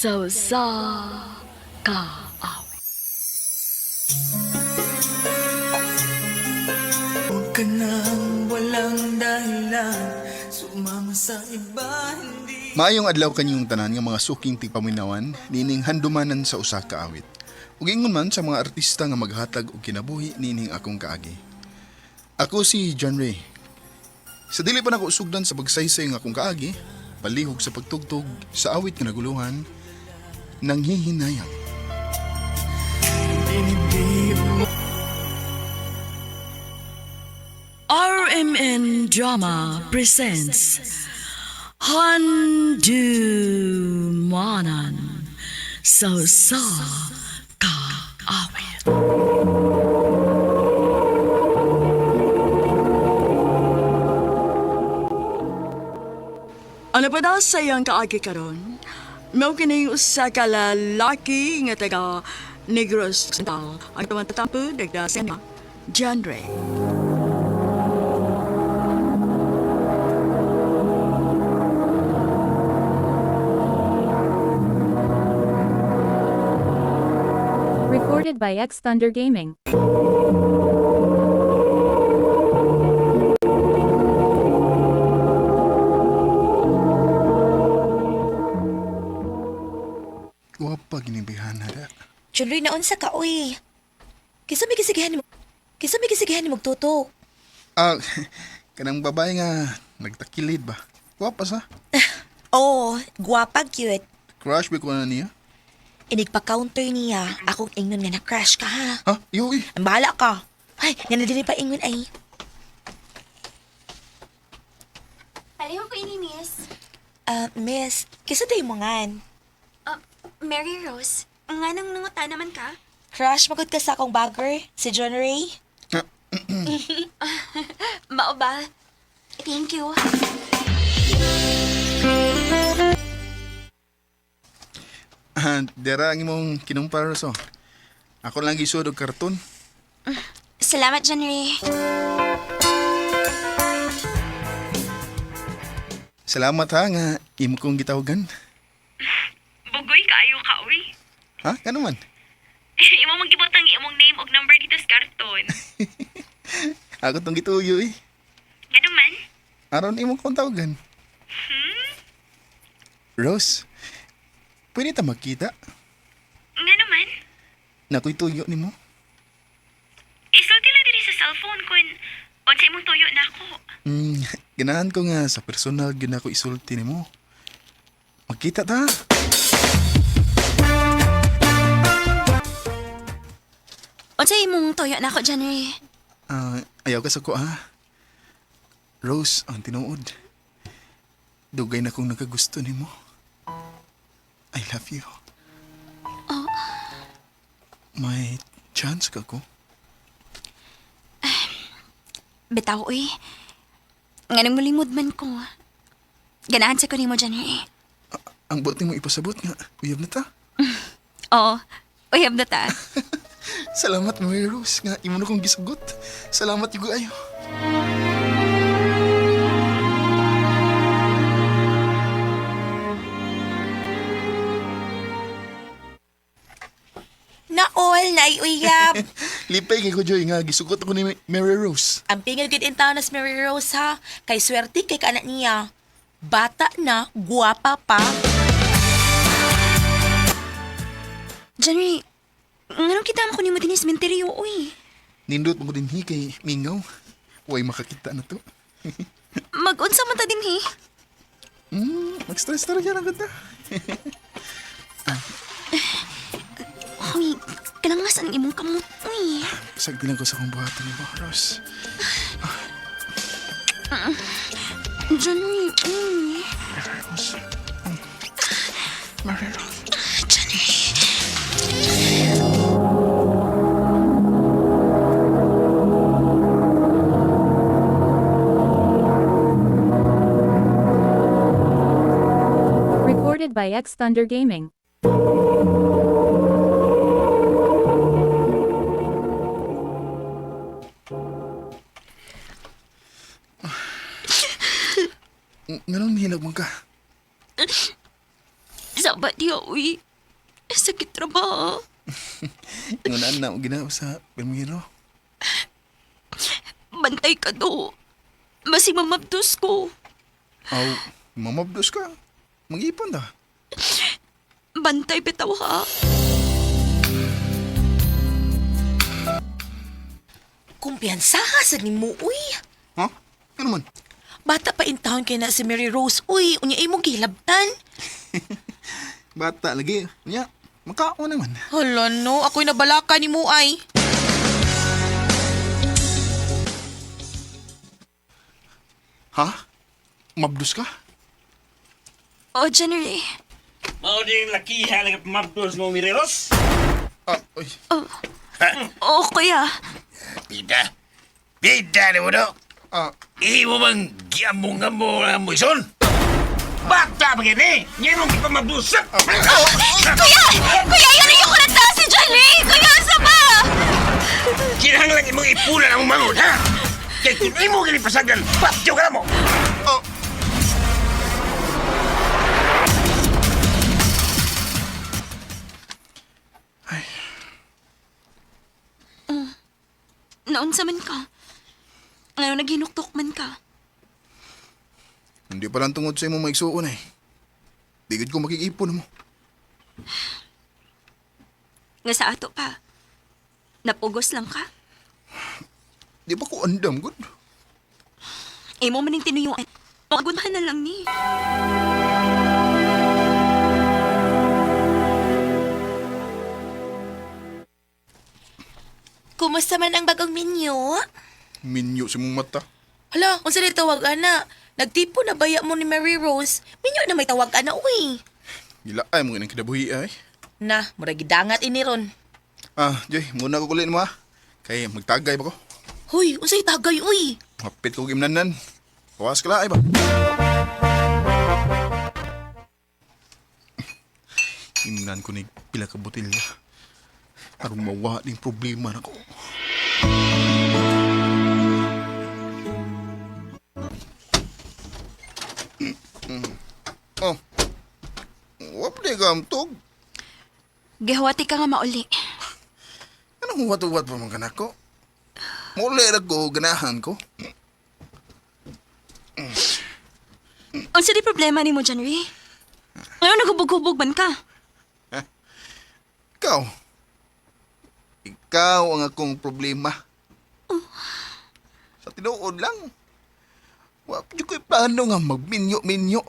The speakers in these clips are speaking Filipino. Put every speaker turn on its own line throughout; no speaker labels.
sa kaawit.
Huwag ka nang walang dahilan sumama sa iba, hindi.
Maayong adlaw kanyong tanan nga mga suking tigpaminawan nining handumanan sa usa ka awit. Ug ingon man sa mga artista nga maghatag og kinabuhi nining akong kaagi. Ako si John Ray. Sa dili pa nako usugdan sa pagsaysay nga akong kaagi, palihog sa pagtugtog sa awit nga naguluhan, nanghihinayang.
RMN Drama presents Handumanan sa kaawit. Ano pa daw sa iyang kaagi karon? Mao kini usa ka lalaki nga taga Negros Central ang tumatampo dagda sena John Ray.
Recorded by X Thunder Gaming.
Wapa ginibihan na da.
Juloy na unsa ka, uy. Kisa may kisigihan mo magtuto.
Ah, kanang babae nga nagtakilid ba? Wapa sa?
Oo, gwapa, cute.
Crush ba ko na niya?
Inigpa-counter niya. Akong ingnon nga na-crush ka, ha?
Ha? Iyo eh.
Ang bahala ka. Ay, nga na din pa ingon ay.
Pareho ko ini, miss.
Miss, kisa tayo mo ngan.
Mary Rose, nga nang nanguta naman ka?
Crush, magod ka sa akong bagger, si John Ray.
Mao ba? Thank you.
Dera ang imong kinumpara so. Ako lang gisud og karton.
Salamat, John Ray.
Salamat ha nga imo kong gitawagan.
Bugoy kaayo ka, uy.
Ha? Kano man?
Imo mong gibutang imong name ug number dito sa karton.
Ako tong gituyo eh.
Ngano man?
Aron imo kong tawagan. Rose, pwede ta magkita?
Ngano man?
Nakoy tuyo nimo.
Isulti lang diri sa cellphone kun unsa imong tuyo nako.
Ganahan ko nga sa personal gyud ako isulti nimo. Magkita ta.
Unsa imong toyo na ako, John Ray?
Ayaw ka sa ko ha. Rose, ang tinuod. Dugay na kong nakagusto nimo. I love you. May chance ka ko?
Bitaw, uy. Nga nang mulingod man ko. Ganahan sa ko nimo, John Ray.
Ang buti mo ipasabot nga. Uyab na ta.
Oo, uyab na ta.
Salamat, Mary Rose, nga imo na kong gisagot. Salamat yugo ayo.
Naol, naiuyab.
Lipay kay ko, Joy, nga gisugot ako ni Mary Rose.
Ang pingil gid in town na si Mary Rose, ha? Kay swerte kay kaanak niya. Bata na, guwapa pa.
John Ray, nganong kita mo ko nimo din sa sementeryo, uy.
Nindot mo din kay Mingaw. Huwag makakita na to.
Mag-unsa man ta din, he?
Mag-stress talaga na ganda.
Uy, kalangas ang imong kamot, uy.
Sagdi lang ko sa kong buhatan ni Rose.
John Ray, uy.
Mary Rose. Mary Rose.
John Ray.
Recorded by X Thunder Gaming.
Nganong nihinag mo ka?
Sabat diya, uy. Sakit trabaho.
Ngunaan na o ginawa sa Primero.
Bantay ka do. Masing mamabdos ko.
Aw, mamabdos ka. Mag-ipon na.
Bantay bitaw ha.
Kumpiyansa ka sa ni mo, uy.
Ha? Ano man?
Bata pa in town kay na si Mary Rose, uy. Unya imong gilabtan.
Bata lagi. Nya, makao naman.
Hala no, ako'y nabalaka ni mo ay.
Ha? Mabdos ka?
O, January.
Mao ding lakiha lang mabdos mo Mireros.
Ah, oy.
O, kuya.
Pida. Pida ni mo do.
Ah,
Iwo bang giambong-ambong ang mo ison? Bata ba gini? Ngayon mong ipamabdusak.
Kuya! Kuya, yun yung kurata si January! Kuya, asa ba?
Kinahanglan imong ipunan ang mangon, ha? Kaya kung imo gini pasagan, patyo ka na mo.
oh.
Naunsa man ka? Ngayon naghinuktok man ka.
Hindi pa lang tungod sa imong maigsuon eh. Digid ko makikipon mo.
Nga sa ato pa. Napugos lang ka.
Di ba ko andam, good?
Imo maning tinuyuan. Maguntahan na lang ni.
Kumusta man ang bagong menu?
Minyo sa mong mata.
Hala, kung saan tawag ana? Nagtipo na baya mo ni Mary Rose. Minyo na may tawag ana, uy.
Gila ay mo ganang kidabuhi ay.
Na, murag gidangat ini ron.
Ah, Joy, muna ko kulin mo ha. Kaya magtagay ba ko?
Hoy, unsay tagay, uy.
Mapit ko gimnanan. Kawas ka laay ba? Imnan ko ni pila ka botilya. Arong mawa ding problema na ko. Oh. Wapde ka amtog.
Gihawati ka nga mauli.
Anong huwat-huwat pa man kanak ko? Muli na ko, ganahan ko.
Unsa di problema ni mo, January? Ngayon naghubog-hubog man ka.
Ikaw. Ikaw ang akong problema. Sa tinuod lang. Wapdi ko'y plano nga magminyo-minyo.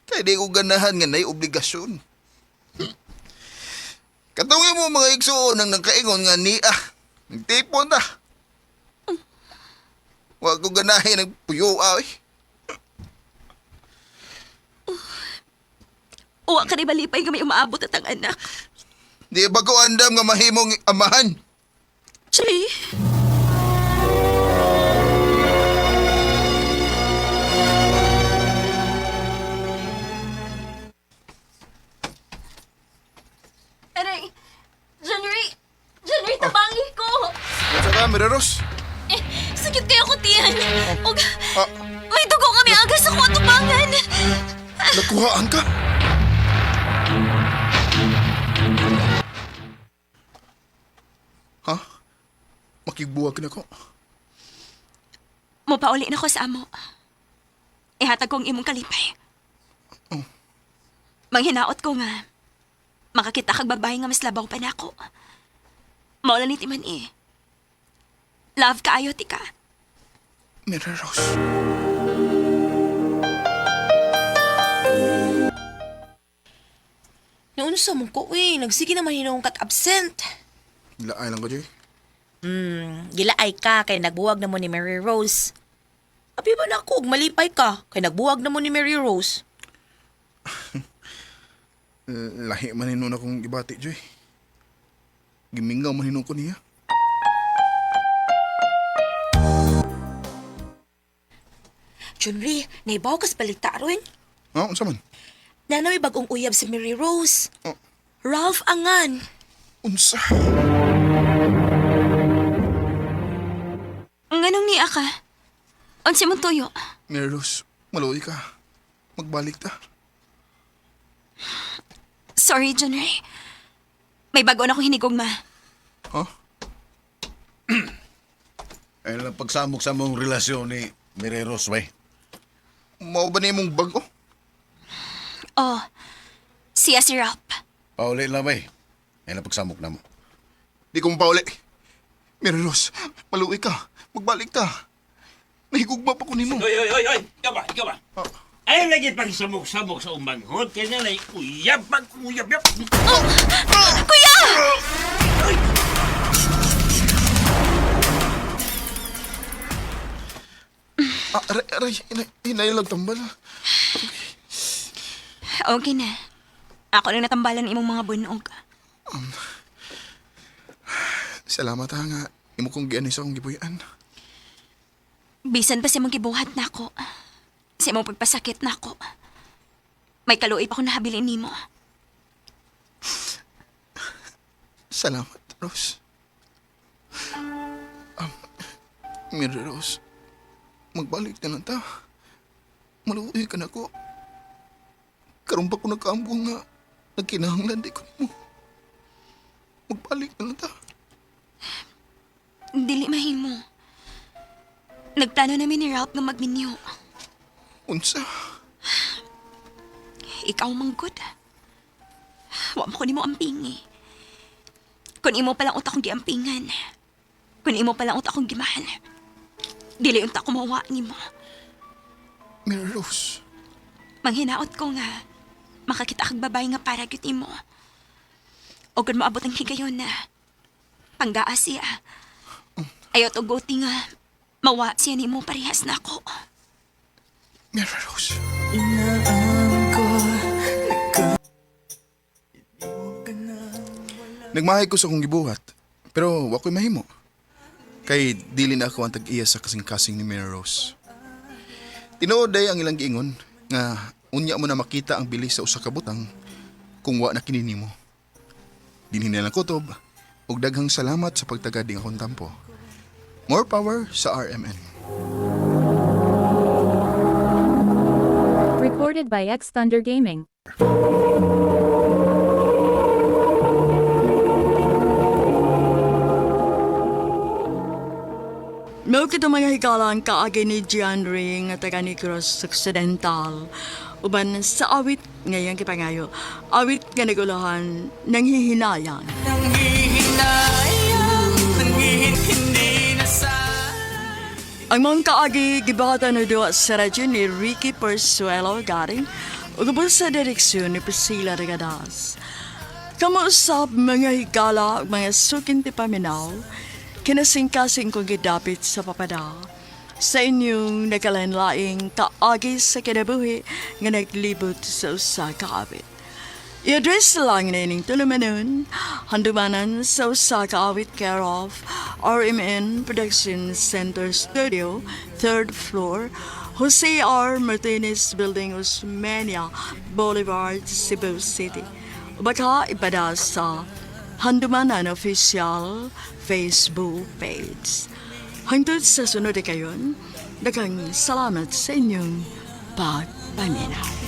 Kaya di ko ganahan nga na'y obligasyon. Katungin mo mga igsuon ang nagkaingon nga ni nagtipon ta. Huwag ko ganahin ng puyo ay.
Uwa ka ni balipay nga may umaabot at ang anak.
Di ba ko andam nga mahimong amahan?
January? Aray! January! January, tabangi ko!
Sa ka, Miraros?
Sakit kayo ko, tiyan. Og,
Ah,
may dugo kami agad sa kuwa tubangan.
nakuhaan ka? Ha? Makigbuwag na ko.
Mapauli na ko sa amo. Ihatag kong imong kalipay.
Oh.
Manghinaot ko nga. Makakita kag babae nga mas labaw pa nako. Maula ni Timan eh. Love ka ayo ti ka.
Miraros.
Naunsa mo ko, uy. Nagsige naman hinong kat-absent.
Laay lang ko, Joy.
Gilaay ka kay nagbuwag na mo ni Mary Rose. Abi ba na ako, malipay ka kay nagbuwag na mo ni Mary Rose.
Lahi man hinon akong gibati, Joy. Gimingaw man hinon ko niya.
Junri, naibaw kas balita ron.
Ha? Unsa man?
Nanay bagong uyab si Mary Rose.
Oh.
Ralph Angan.
Unsa?
Nganong niya ka? Unsi mong tuyo?
Miraros, maluoy ka. Magbalik ta.
Sorry, John Ray. May bago na akong hinigugma.
Huh?
Ay lang pagsamok sa mong relasyon ni Mary Rose, bay.
Mao ba na imong bago?
Oh, siya si Ralph.
Pauli lang, bay. Ay lang pagsamok na mo.
Di ko mapauli. Mary Rose, maluwi ka. Magbalik ka. Nahigugma pa ko nimo.
Oy! Ikaw ba? Ay, lagi pang samok-samok sa umanghot. Kaya na uyab.
Kuya!
Aray, hinailag tambal.
Okay na. Ako lang natambalan imong mga bunog.
Salamat ha nga. Imo kong gianis akong gibuyan.
Bisan pa si mong gibuhat na ako. Si mong pagpasakit na ako. May kaluoy pa akong nahabilin nimo.
Salamat, Rose. Mary Rose, magbalik na lang ta. Maluwi ka na ko. Karoon pa ko nagkaambo nga. Nagkinahanglan di ko mo. Magbalik na lang ta.
Dili mahimo. Nagplano namin ni Ralph nga magminyo.
Unsa?
Ikaw manggod. Wa mo ko nimo ampingi. Kung imo palang utak kong giampingan. Kung imo palang utak kong gimahal. Dili unta ko mawa nimo.
Mary Rose,
Manghinaot ko nga. Makakita kag babae nga para gyud imo. O kung maabot ang higayon na. Panggaa siya. Ayaw to goti nga. Mawa siya nimo parehas na ako.
Mary Rose. Nagmahay ko sa akong gibuhat, pero wako'y mahimo. Kay dili na ako ang tag-iya sa kasing-kasing ni Mary Rose. Tinuod day ang ilang giingon nga unya mo na makita ang bilis sa usa ka butang kung wa na kini nimo. Dinhi na lang kutob ug daghang salamat sa pagtagading akong tampo. More power sa RMN.
Recorded by X Thunder Gaming.
No kita mga hikalang kaagi ni John Ray nga taga Negros Occidental. Uban sa awit ngayang kipangayo. Awit nga nagulahan ng hihinayan.
Hindi na sa
Ang mga kaagi gibata na doon sa radyo ni Ricky Persuelo garing ugubos sa direksyon ni Priscilla Regadas. Kamuusap mga higala mga sukin ti paminaw kinasing-kasing kong gidapit sa papada sa inyong nakalanlaing kaagi sa kinabuhi nga naglibot sa usa kaawit. I-address lang na ining tulumanon, handumanan sa usa kaawit care of RMN Production Center Studio, 3rd floor, Jose R. Martinez Building, Osmeña Boulevard, Cebu City. Baka ipada sa Handumanan Official Facebook page. Hangtod sa sunod na kayon, daghang salamat sa inyong pagpaminaw.